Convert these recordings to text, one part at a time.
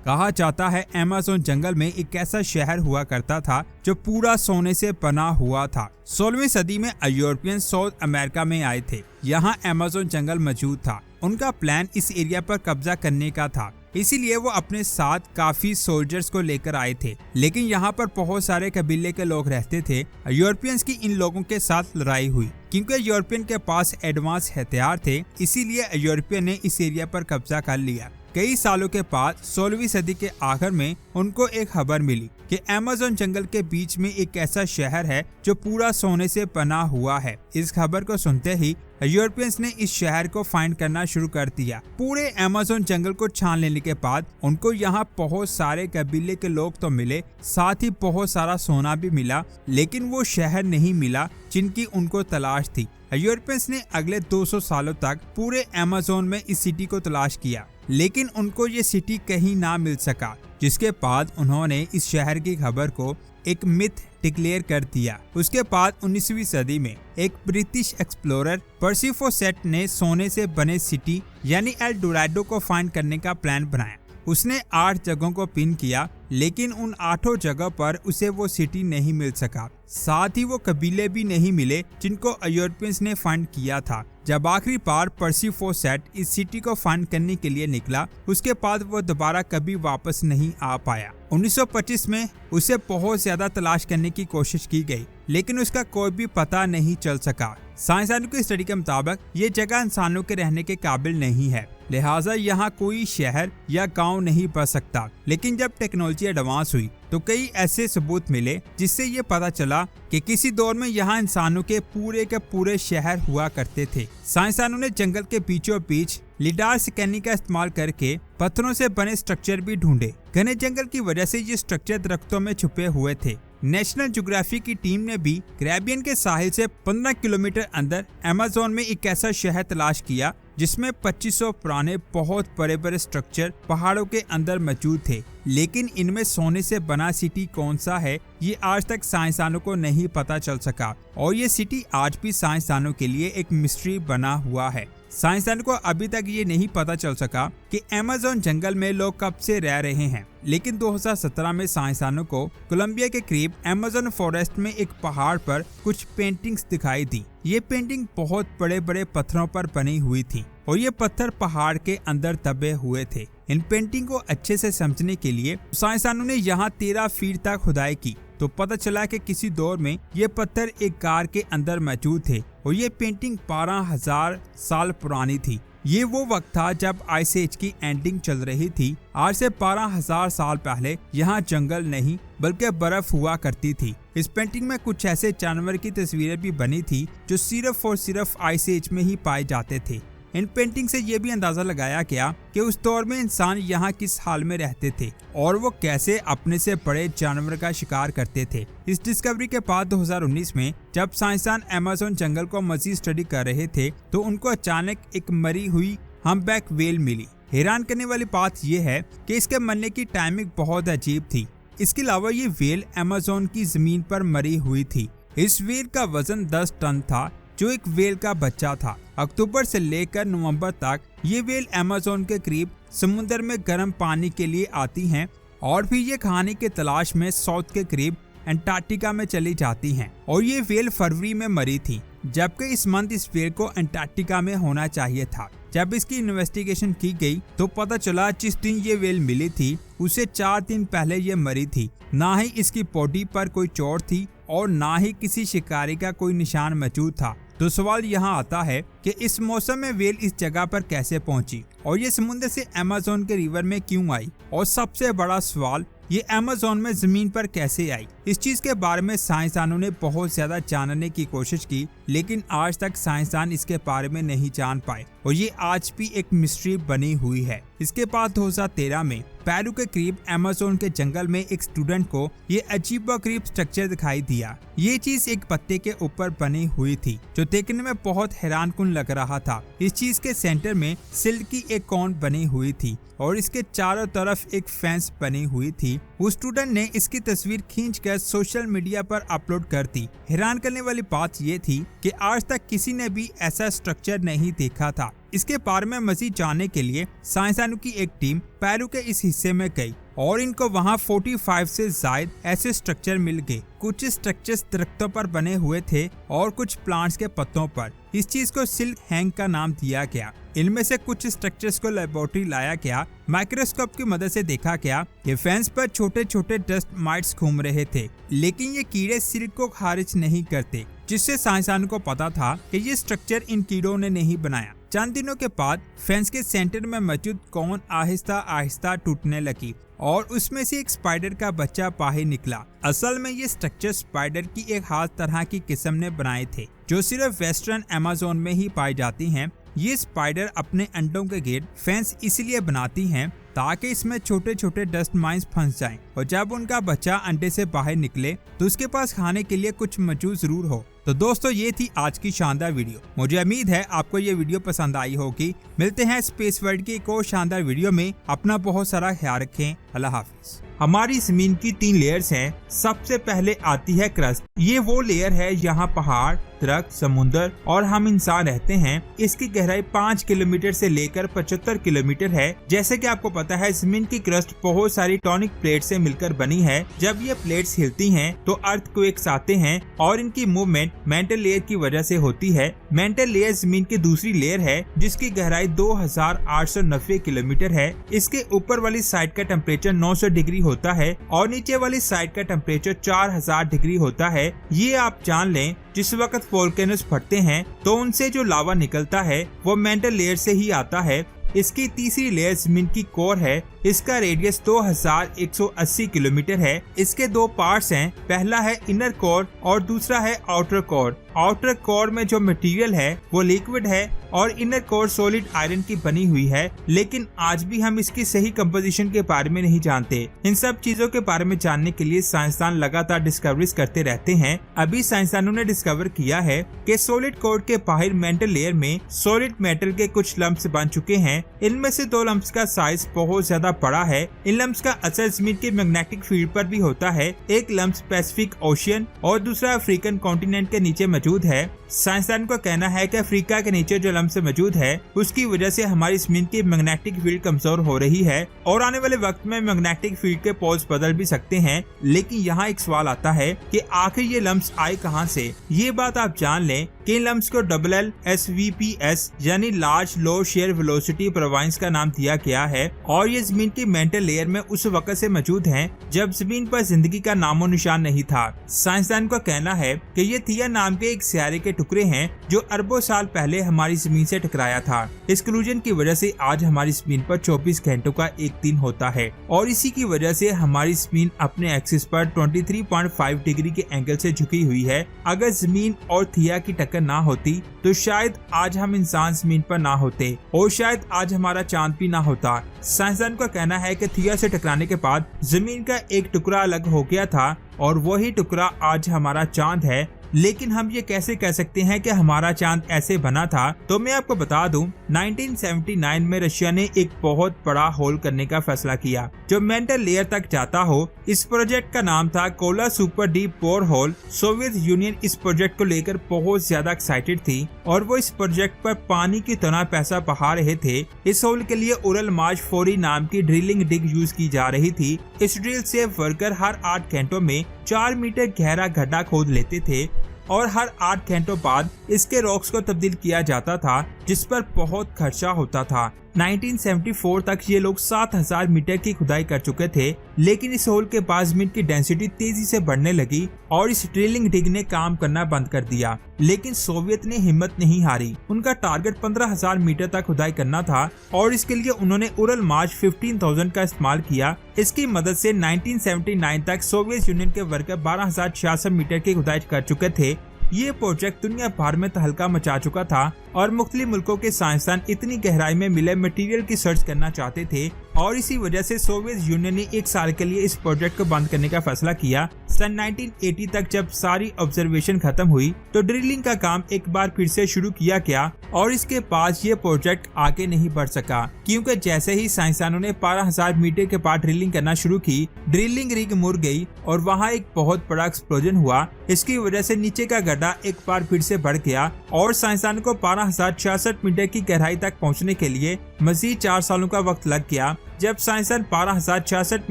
कहा जाता है अमेज़न जंगल में एक ऐसा शहर हुआ करता था जो पूरा सोने से बना हुआ था। 16वीं सदी में यूरोपियन साउथ अमेरिका में आए थे। यहाँ अमेज़न जंगल मौजूद था। उनका प्लान इस एरिया पर कब्जा करने का था, इसीलिए वो अपने साथ काफी सोल्जर्स को लेकर आए थे। लेकिन यहाँ पर बहुत सारे कबीले के लोग रहते थे। यूरोपियंस की इन लोगों के साथ लड़ाई हुई। क्योंकि यूरोपियन के पास एडवांस हथियार थे, इसीलिए यूरोपियन ने इस एरिया पर कब्जा कर लिया। कई सालों के बाद 16वीं सदी के आखिर में उनको एक खबर मिली कि अमेज़न जंगल के बीच में एक ऐसा शहर है जो पूरा सोने से बना हुआ है। इस खबर को सुनते ही यूरोपियंस ने इस शहर को फाइंड करना शुरू कर दिया। पूरे अमेज़न जंगल को छान लेने के बाद उनको यहाँ बहुत सारे कबीले के लोग तो मिले, साथ ही बहुत सारा सोना भी मिला, लेकिन वो शहर नहीं मिला जिनकी उनको तलाश थी। यूरोपियंस ने अगले 200 सालों तक पूरे अमेज़न में इस सिटी को तलाश किया, लेकिन उनको ये सिटी कहीं ना मिल सका। जिसके बाद उन्होंने इस शहर की खबर को एक मिथ डिक्लेयर कर दिया। उसके बाद 19वीं सदी में एक ब्रिटिश एक्सप्लोरर पर्सी फोसेट ने सोने से बने सिटी यानी एल डोराडो को फाइंड करने का प्लान बनाया। उसने 8 जगहों को पिन किया, लेकिन उन 8 जगह पर उसे वो सिटी नहीं मिल सका। साथ ही वो कबीले भी नहीं मिले जिनको यूरोपियंस ने फाइंड किया था। जब आखिरी बार पर्सी फोसेट इस सिटी को फाइंड करने के लिए निकला, उसके बाद वो दोबारा कभी वापस नहीं आ पाया। 1925 में उसे बहुत ज्यादा तलाश करने की कोशिश की गई, लेकिन उसका कोई भी पता नहीं चल सका। साइंसदानों की स्टडी के मुताबिक ये जगह इंसानों के रहने के काबिल नहीं है, लिहाजा यहाँ कोई शहर या गांव नहीं बच सकता। लेकिन जब टेक्नोलॉजी एडवांस हुई तो कई ऐसे सबूत मिले जिससे ये पता चला कि किसी दौर में यहाँ इंसानों के पूरे शहर हुआ करते थे। साइंसदानों ने जंगल के बीचों बीच लिडार स्कैनिंग का इस्तेमाल करके पत्थरों से बने स्ट्रक्चर भी ढूंढे। घने जंगल की वजह से ये स्ट्रक्चर दरख्तों में छुपे हुए थे। नेशनल ज्योग्राफी की टीम ने भी कैरेबियन के साहिल से 15 किलोमीटर अंदर अमेज़न में एक ऐसा शहर तलाश किया जिसमें 2500 पुराने बहुत बड़े बड़े स्ट्रक्चर पहाड़ों के अंदर मौजूद थे। लेकिन इनमें सोने से बना सिटी कौन सा है, ये आज तक साइंसदानों को नहीं पता चल सका, और ये सिटी आज भी साइंसदानों के लिए एक मिस्ट्री बना हुआ है। साइंसदानों को अभी तक ये नहीं पता चल सका कि अमेज़न जंगल में लोग कब से रह रहे हैं। लेकिन 2017 में साइंसदानों को कोलंबिया के करीब अमेज़न फॉरेस्ट में एक पहाड़ पर कुछ पेंटिंग्स दिखाई दी। ये पेंटिंग बहुत बड़े बड़े पत्थरों पर बनी हुई थी और ये पत्थर पहाड़ के अंदर दबे हुए थे। इन पेंटिंग को अच्छे से समझने के लिए साइंसदानों ने यहाँ 13 फीट तक खुदाई की तो पता चला कि किसी दौर में ये पत्थर एक कार के अंदर मौजूद थे और ये पेंटिंग 12,000 साल पुरानी थी। ये वो वक्त था जब आइस एज की एंडिंग चल रही थी। आज से 12,000 साल पहले यहाँ जंगल नहीं बल्कि बर्फ हुआ करती थी। इस पेंटिंग में कुछ ऐसे जानवर की तस्वीरें भी बनी थी जो सिर्फ और सिर्फ आइस एज में ही पाए जाते थे। इन पेंटिंग से ये भी अंदाजा लगाया गया कि उस दौर में इंसान यहाँ किस हाल में रहते थे और वो कैसे अपने से बड़े जानवर का शिकार करते थे। इस डिस्कवरी के बाद 2019 में जब साइंसदान अमेज़न जंगल को मजीद स्टडी कर रहे थे तो उनको अचानक एक मरी हुई हम्पबैक व्हेल मिली। हैरान करने वाली बात यह है कि इसके मरने की टाइमिंग बहुत अजीब थी। इसके अलावा ये व्हेल अमेज़न की जमीन पर मरी हुई थी। इस व्हेल का वजन 10 टन था जो एक व्हेल का बच्चा था। अक्टूबर से लेकर नवंबर तक ये व्हेल अमेज़न के करीब समुद्र में गर्म पानी के लिए आती हैं और फिर ये खाने की तलाश में साउथ के करीब अंटार्कटिका में चली जाती हैं। और ये व्हेल फरवरी में मरी थी, जबकि इस मंथ इस व्हेल को अंटार्कटिका में होना चाहिए था। जब इसकी इन्वेस्टिगेशन की गई तो पता चला जिस दिन ये व्हेल मिली थी उसे 4 दिन पहले ये मरी थी। ना ही इसकी बॉडी पर कोई चोट थी और ना ही किसी शिकारी का कोई निशान मौजूद था। तो सवाल यहाँ आता है कि इस मौसम में व्हेल इस जगह पर कैसे पहुंची और ये समुद्र से अमेज़न के रिवर में क्यों आई, और सबसे बड़ा सवाल ये अमेज़न में जमीन पर कैसे आई। इस चीज के बारे में साइंसदानों ने बहुत ज्यादा जानने की कोशिश की, लेकिन आज तक साइंसदान इसके बारे में नहीं जान पाए और ये आज भी एक मिस्ट्री बनी हुई है। इसके बाद 2013 में पेरू के करीब अमेज़न के जंगल में एक स्टूडेंट को ये अजीबोगरीब स्ट्रक्चर दिखाई दिया। ये चीज एक पत्ते के ऊपर बनी हुई थी जो देखने में बहुत हैरानकुन लग रहा था। इस चीज के सेंटर में सिल्क की एक कोन बनी हुई थी और इसके चारों तरफ एक फेंस बनी हुई थी उस स्टूडेंट ने इसकी तस्वीर खींचकर सोशल मीडिया पर अपलोड कर दी। हैरान करने वाली बात ये थी कि आज तक किसी ने भी ऐसा स्ट्रक्चर नहीं देखा था। इसके बारे में मजीद जानने के लिए साइंसदानों की एक टीम पेरू के इस हिस्से में गई और इनको वहां 45 से ज्यादा ऐसे स्ट्रक्चर मिल गए। कुछ स्ट्रक्चर्स दरख्तों पर बने हुए थे और कुछ प्लांट्स के पत्तों पर। इस चीज को सिल्क हैंग का नाम दिया गया। इनमें से कुछ स्ट्रक्चर्स को लेबोरेटरी लाया गया, माइक्रोस्कोप की मदद से देखा गया कि फेंस पर छोटे छोटे डस्ट माइट्स घूम रहे थे, लेकिन ये कीड़े सिल्क को खारिज नहीं करते, जिससे साइंसदानों को पता था कि ये स्ट्रक्चर इन कीड़ों ने नहीं बनाया। चंद दिनों के बाद फेंस के सेंटर में मौजूद कोन आहिस्ता आहिस्ता टूटने लगी और उसमें से एक स्पाइडर का बच्चा बाहर निकला। असल में ये स्ट्रक्चर स्पाइडर की एक खास तरह की किस्म ने बनाए थे, जो सिर्फ वेस्टर्न अमेज़न में ही पाई जाती हैं। ये स्पाइडर अपने अंडों के गेट फेंस इसलिए बनाती हैं ताकि इसमें छोटे छोटे डस्ट माइट्स फंस जाएं और जब उनका बच्चा अंडे से बाहर निकले तो उसके पास खाने के लिए कुछ मौजूद जरूर हो। तो दोस्तों, ये थी आज की शानदार वीडियो। मुझे उम्मीद है आपको ये वीडियो पसंद आई होगी। मिलते हैं स्पेस वर्ल्ड की एक और शानदार वीडियो में। अपना बहुत सारा ख्याल रखें। अल्लाह हाफिज। हमारी जमीन की 3 लेयर्स हैं। सबसे पहले आती है क्रस्ट। ये वो लेयर है यहाँ पहाड़, दरख्त, समुंदर और हम इंसान रहते हैं। इसकी गहराई 5 किलोमीटर से लेकर 75 किलोमीटर है। जैसे कि आपको पता है, जमीन की क्रस्ट बहुत सारी टॉनिक प्लेट से मिलकर बनी है। जब ये प्लेट्स हिलती हैं तो अर्थक्वेक्स आते हैं और इनकी मूवमेंट मेंटल लेयर की वजह से होती है। मेंटल लेयर जमीन की दूसरी लेयर है जिसकी गहराई 2890 किलोमीटर है। इसके ऊपर वाली साइड का टेम्परेचर 900 डिग्री होता है और नीचे वाली साइड का टेम्परेचर 4000 डिग्री होता है। ये आप जान लें, जिस वक्त वोल्केनोस फटते हैं तो उनसे जो लावा निकलता है वो मेंटल लेयर से ही आता है। इसकी तीसरी लेयर जमीन की कोर है। इसका रेडियस 2180 किलोमीटर है। इसके 2 पार्ट्स हैं, पहला है इनर कोर और दूसरा है आउटर कोर। आउटर कोर में जो मटेरियल है वो लिक्विड है और इनर कोर सॉलिड आयरन की बनी हुई है, लेकिन आज भी हम इसकी सही कंपोजिशन के बारे में नहीं जानते। इन सब चीजों के बारे में जानने के लिए साइंसदान लगातार डिस्कवरीज करते रहते हैं। अभी साइंसदानों ने डिस्कवर किया है कि सॉलिड कोर के बाहर मेंटल लेयर में सॉलिड मेटल के कुछ लम्प्स बन चुके हैं। इनमें से 2 लम्प्स का साइज बहुत ज्यादा बड़ा है। इन लम्प्स का असर जमीन के मैग्नेटिक फील्ड पर भी होता है। एक लम्प पैसिफिक ओशियन और दूसरा अफ्रीकन कॉन्टिनेंट के नीचे मौजूद है। साइंसदान का कहना है कि अफ्रीका के नीचे जो लम्प मौजूद है उसकी वजह से हमारी जमीन की मैग्नेटिक फील्ड कमजोर हो रही है और आने वाले वक्त में मैग्नेटिक फील्ड के पोल्स बदल भी सकते हैं। लेकिन यहाँ एक सवाल आता है कि आखिर ये लम्प्स आए कहाँ से। ये बात आप जान लें कि इन लम्प्स को LLSVPS यानी लार्ज लो शेयर वेलोसिटी प्रोवाइंस का नाम दिया गया है और ये जमीन की मेंटल लेयर में उस वक्त से मौजूद हैं जब जमीन पर जिंदगी का नामो निशान नहीं था। साइंसदान का कहना है कि ये थिया नाम के एक सियारे के टुकड़े हैं जो अरबों साल पहले हमारी जमीन से टकराया था। इस कोलिजन की वजह से आज हमारी जमीन पर 24 घंटों का एक दिन होता है और इसी की वजह से हमारी जमीन अपने एक्सिस पर 23.5 डिग्री के एंगल से झुकी हुई है। अगर जमीन और थिया की टक्कर ना होती तो शायद आज हम इंसान जमीन पर ना होते और शायद आज हमारा चांद भी ना होता। साइंसदान का कहना है कि थिया से टकराने के बाद जमीन का एक टुकड़ा अलग हो गया था और वही टुकड़ा आज हमारा चांद है। लेकिन हम ये कैसे कह सकते हैं कि हमारा चांद ऐसे बना था? तो मैं आपको बता दूं, 1979 में रशिया ने एक बहुत बड़ा होल करने का फैसला किया जो मेंटल लेयर तक जाता हो। इस प्रोजेक्ट का नाम था Kola super deep bore hole. Soviet union इस प्रोजेक्ट को लेकर बहुत ज्यादा एक्साइटेड थी और वो इस प्रोजेक्ट पर पानी की तरह पैसा बहा रहे थे। इस होल के लिए उरल मार्च 4 नाम की ड्रिलिंग डिग यूज की जा रही थी। इस ड्रिल से वर्कर हर 8 घंटों में 4 मीटर गहरा गड्ढा खोद लेते थे और हर 8 घंटों बाद इसके रॉक्स को तब्दील किया जाता था, जिस पर बहुत खर्चा होता था। 1974 तक ये लोग 7000 मीटर की खुदाई कर चुके थे, लेकिन इस होल के बाद जमीन की डेंसिटी तेजी से बढ़ने लगी और इस ड्रिलिंग डिग ने काम करना बंद कर दिया। लेकिन सोवियत ने हिम्मत नहीं हारी। उनका टारगेट 15000 मीटर तक खुदाई करना था और इसके लिए उन्होंने उरल मार्च 15000 का इस्तेमाल किया। इसकी मदद से 1979 तक सोवियत यूनियन के वर्कर 12066 मीटर की खुदाई कर चुके थे। ये प्रोजेक्ट दुनिया भर में तहलका मचा चुका था और मुख्तलिफ मुल्कों के साइंसदान इतनी गहराई में मिले मटेरियल की सर्च करना चाहते थे और इसी वजह से सोवियत यूनियन ने 1 साल के लिए इस प्रोजेक्ट को बंद करने का फैसला किया। सन 1980 तक जब सारी ऑब्जर्वेशन खत्म हुई तो ड्रिलिंग का काम एक बार फिर से शुरू किया गया और इसके बाद ये प्रोजेक्ट आगे नहीं बढ़ सका, क्योंकि जैसे ही साइंसदानों ने 12,000 मीटर के पास ड्रिलिंग करना शुरू की, ड्रिलिंग रिग मुड़ गई और वहाँ एक बहुत बड़ा एक्सप्लोजन हुआ। इसकी वजह से नीचे का गड्ढा एक बार फिर से बढ़ गया और साइंसदानों को 12,066 मीटर की गहराई तक पहुँचने के लिए मजीद 4 सालों का वक्त लग गया। जब साइंसदान 12,066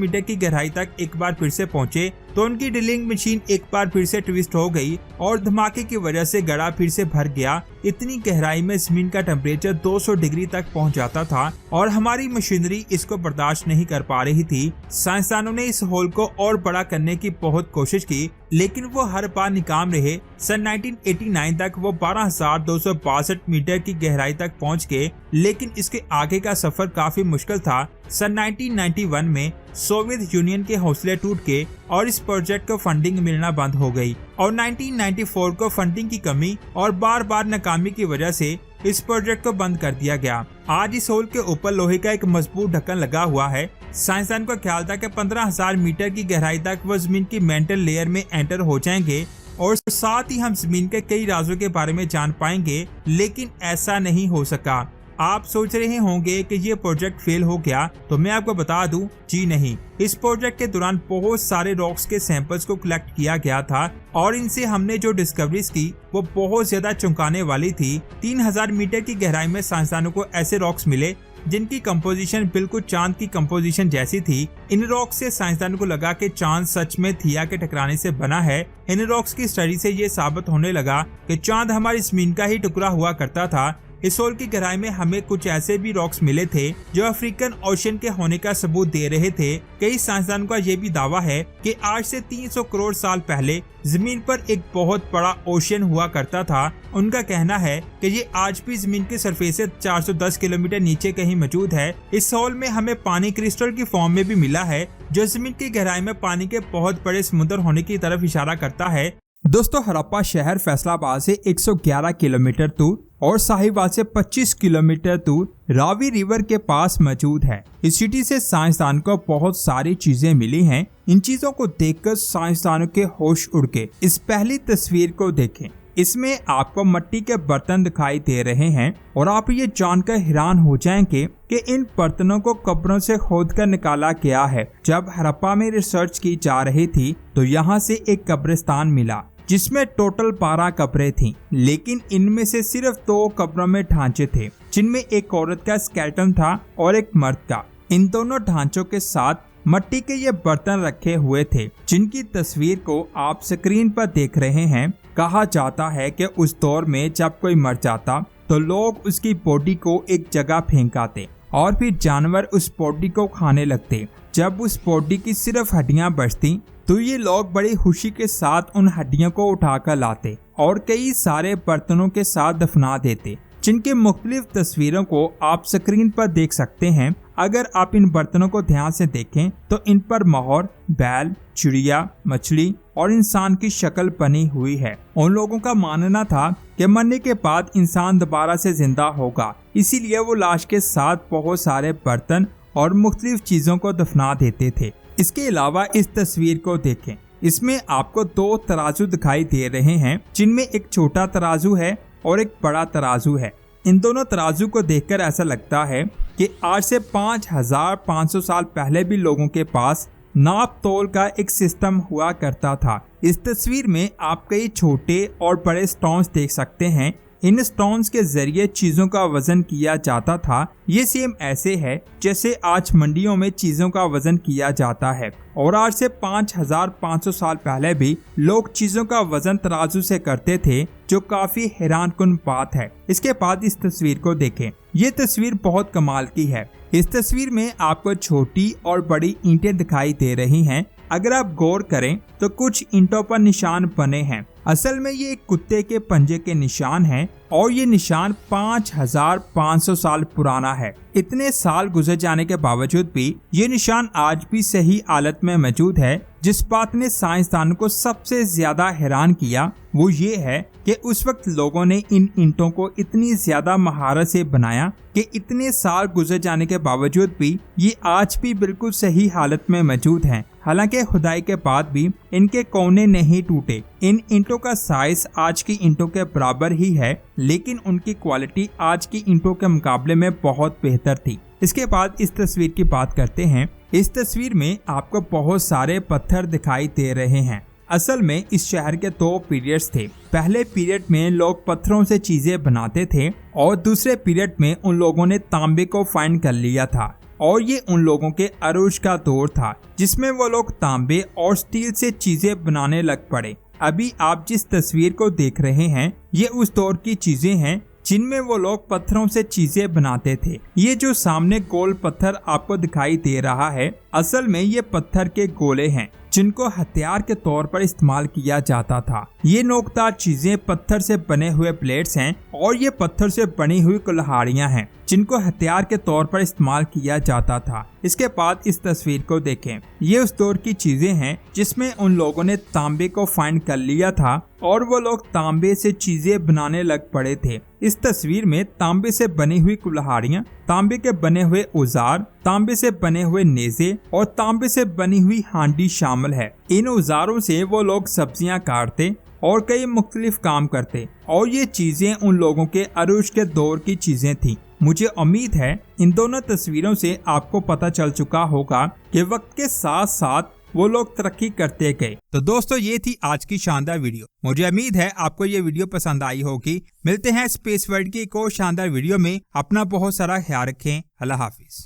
मीटर की गहराई तक एक बार फिर से पहुंचे तो उनकी ड्रिलिंग मशीन एक बार फिर से ट्विस्ट हो गई और धमाके की वजह से गड्ढा फिर से भर गया। इतनी गहराई में जमीन का टेम्परेचर 200 डिग्री तक पहुंच जाता था और हमारी मशीनरी इसको बर्दाश्त नहीं कर पा रही थी। साइंसदानों ने इस होल को और बड़ा करने की बहुत कोशिश की, लेकिन वो हर बार नाकाम रहे। सन 1989 तक वो 12,262 मीटर की गहराई तक पहुंच गए, लेकिन इसके आगे का सफर काफी मुश्किल था। सन 1991 में सोवियत यूनियन के हौसले टूट गए और इस प्रोजेक्ट को फंडिंग मिलना बंद हो गई और 1994 को फंडिंग की कमी और बार बार नाकामी की वजह से इस प्रोजेक्ट को बंद कर दिया गया। आज इस होल के ऊपर लोहे का एक मजबूत ढक्कन लगा हुआ है। साइंसदान को ख्याल था कि 15,000 मीटर की गहराई तक वो जमीन की मेंटल लेयर में एंटर हो जाएंगे और साथ ही हम जमीन के कई राजों के बारे में जान पाएंगे, लेकिन ऐसा नहीं हो सका। आप सोच रहे होंगे कि ये प्रोजेक्ट फेल हो गया, तो मैं आपको बता दूं, जी नहीं। इस प्रोजेक्ट के दौरान बहुत सारे रॉक्स के सैंपल्स को कलेक्ट किया गया था और इनसे हमने जो डिस्कवरीज की वो बहुत ज्यादा चौंकाने वाली थी। 3,000 मीटर की गहराई में साइंसदानों को ऐसे रॉक्स मिले जिनकी कंपोजिशन बिल्कुल चांद की कंपोजिशन जैसी थी। इन रॉक्स से साइंसदानों को लगा कि चांद सच में थिया के टकराने से बना है। इन रॉक्स की स्टडी से ये साबित होने लगा कि चांद हमारी जमीन का ही टुकड़ा हुआ करता था। इस होल की गहराई में हमें कुछ ऐसे भी रॉक्स मिले थे जो अफ्रीकन ओशन के होने का सबूत दे रहे थे। कई साइंसदानों का ये भी दावा है कि आज से 300 करोड़ साल पहले जमीन पर एक बहुत बड़ा ओशन हुआ करता था। उनका कहना है कि ये आज भी जमीन की सरफेस से 410 किलोमीटर नीचे कहीं मौजूद है। इस होल में हमें पानी क्रिस्टल की फॉर्म में भी मिला है, जो जमीन की गहराई में पानी के बहुत बड़े समुद्र होने की तरफ इशारा करता है। दोस्तों, हड़प्पा शहर फैसलाबाद से 111 किलोमीटर दूर और साहिवाल से 25 किलोमीटर दूर रावी रिवर के पास मौजूद है। इस सिटी से साइंसदान को बहुत सारी चीजें मिली हैं। इन चीजों को देखकर साइंसदानों के होश उड़ गए। इस पहली तस्वीर को देखें। इसमें आपको मिट्टी के बर्तन दिखाई दे रहे हैं और आप ये जानकर हैरान हो जाएंगे कि इन बर्तनों को कब्रों से खोदकर निकाला गया है। जब हड़प्पा में रिसर्च की जा रही थी तो यहाँ से एक कब्रिस्तान मिला जिसमें टोटल 12 कब्रें थीं, लेकिन इनमें से सिर्फ 2 कब्रों में ढांचे थे, जिनमें एक औरत का स्केलेटन था और एक मर्द का। इन दोनों ढांचों के साथ मिट्टी के ये बर्तन रखे हुए थे, जिनकी तस्वीर को आप स्क्रीन पर देख रहे हैं। कहा जाता है कि उस दौर में जब कोई मर जाता तो लोग उसकी बॉडी को एक जगह फेंक आते और फिर जानवर उस बॉडी को खाने लगते। जब उस बॉडी की सिर्फ हड्डियां बचती तो ये लोग बड़ी खुशी के साथ उन हड्डियों को उठाकर लाते और कई सारे बर्तनों के साथ दफना देते, जिनके मुख्तलिफ तस्वीरों को आप स्क्रीन पर देख सकते हैं। अगर आप इन बर्तनों को ध्यान से देखें तो इन पर मोहर, बैल, चिड़िया, मछली और इंसान की शक्ल बनी हुई है। उन लोगों का मानना था कि मरने के बाद इंसान दोबारा से जिंदा होगा, इसीलिए वो लाश के साथ बहुत सारे बर्तन और मुख्तलिफ चीजों को दफना देते थे। इसके अलावा इस तस्वीर को देखें। इसमें आपको 2 तराजू दिखाई दे रहे हैं, जिनमें एक छोटा तराजू है और एक बड़ा तराजू है। इन दोनों तराजू को देखकर ऐसा लगता है कि आज से 5,500 साल पहले भी लोगों के पास नाप तोल का एक सिस्टम हुआ करता था। इस तस्वीर में आप कई छोटे और बड़े स्टोन्स देख सकते हैं। इन स्टोन्स के जरिए चीजों का वजन किया जाता था। ये सेम ऐसे है जैसे आज मंडियों में चीजों का वजन किया जाता है और आज से 5,500 साल पहले भी लोग चीजों का वजन तराजू से करते थे, जो काफी हैरानकुन बात है। इसके बाद इस तस्वीर को देखें। ये तस्वीर बहुत कमाल की है। इस तस्वीर में आपको छोटी और बड़ी ईंटें दिखाई दे रही हैं। अगर आप गौर करें तो कुछ ईंटों पर निशान बने हैं। असल में ये एक कुत्ते के पंजे के निशान हैं और ये निशान 5,500 साल पुराना है। इतने साल गुजर जाने के बावजूद भी ये निशान आज भी सही हालत में मौजूद है। जिस बात ने साइंसदानों को सबसे ज्यादा हैरान किया वो ये है कि उस वक्त लोगों ने इन ईंटों को इतनी ज्यादा महारत से बनाया कि इतने साल गुजर जाने के बावजूद भी ये आज भी बिल्कुल सही हालत में मौजूद हैं। हालांकि खुदाई के बाद भी इनके कोने नहीं टूटे। इन ईंटों का साइज आज की ईंटों के बराबर ही है, लेकिन उनकी क्वालिटी आज की ईंटों के मुकाबले में बहुत बेहतर थी। इसके बाद इस तस्वीर की बात करते हैं। इस तस्वीर में आपको बहुत सारे पत्थर दिखाई दे रहे हैं। असल में इस शहर के 2 पीरियड्स थे। पहले पीरियड में लोग पत्थरों से चीजें बनाते थे और दूसरे पीरियड में उन लोगों ने तांबे को फाइंड कर लिया था और ये उन लोगों के अरूज का दौर था जिसमें वो लोग तांबे और स्टील से चीजें बनाने लग पड़े। अभी आप जिस तस्वीर को देख रहे हैं ये उस दौर की चीजें हैं जिनमें वो लोग पत्थरों से चीजें बनाते थे। ये जो सामने गोल पत्थर आपको दिखाई दे रहा है, असल में ये पत्थर के गोले हैं जिनको हथियार के तौर पर इस्तेमाल किया जाता था। ये नोकदार चीजें पत्थर से बने हुए प्लेट्स हैं और ये पत्थर से बनी हुई कुल्हाड़ियां हैं जिनको हथियार के तौर पर इस्तेमाल किया जाता था। इसके बाद इस तस्वीर को देखें। ये उस दौर की चीजें हैं जिसमें उन लोगों ने तांबे को फाइंड कर लिया था और वो लोग तांबे से चीजें बनाने लग पड़े थे। इस तस्वीर में तांबे से बनी हुई कुल्हाड़ियां, तांबे के बने हुए औजार, तांबे से बने हुए नेज़े और तांबे से बनी हुई हांडी शामिल है। इन औजारों से वो लोग सब्जियां काटते और कई मुख्तलिफ काम करते और ये चीजें उन लोगों के अरूज के दौर की चीजें थी। मुझे उम्मीद है इन दोनों तस्वीरों से आपको पता चल चुका होगा कि वक्त के साथ साथ वो लोग तरक्की करते गए। तो दोस्तों ये थी आज की शानदार वीडियो। मुझे उम्मीद है आपको ये वीडियो पसंद आई होगी। मिलते हैं स्पेस वर्ल्ड की एक और शानदार वीडियो में। अपना बहुत सारा ख्याल रखें। अल्लाह हाफिज।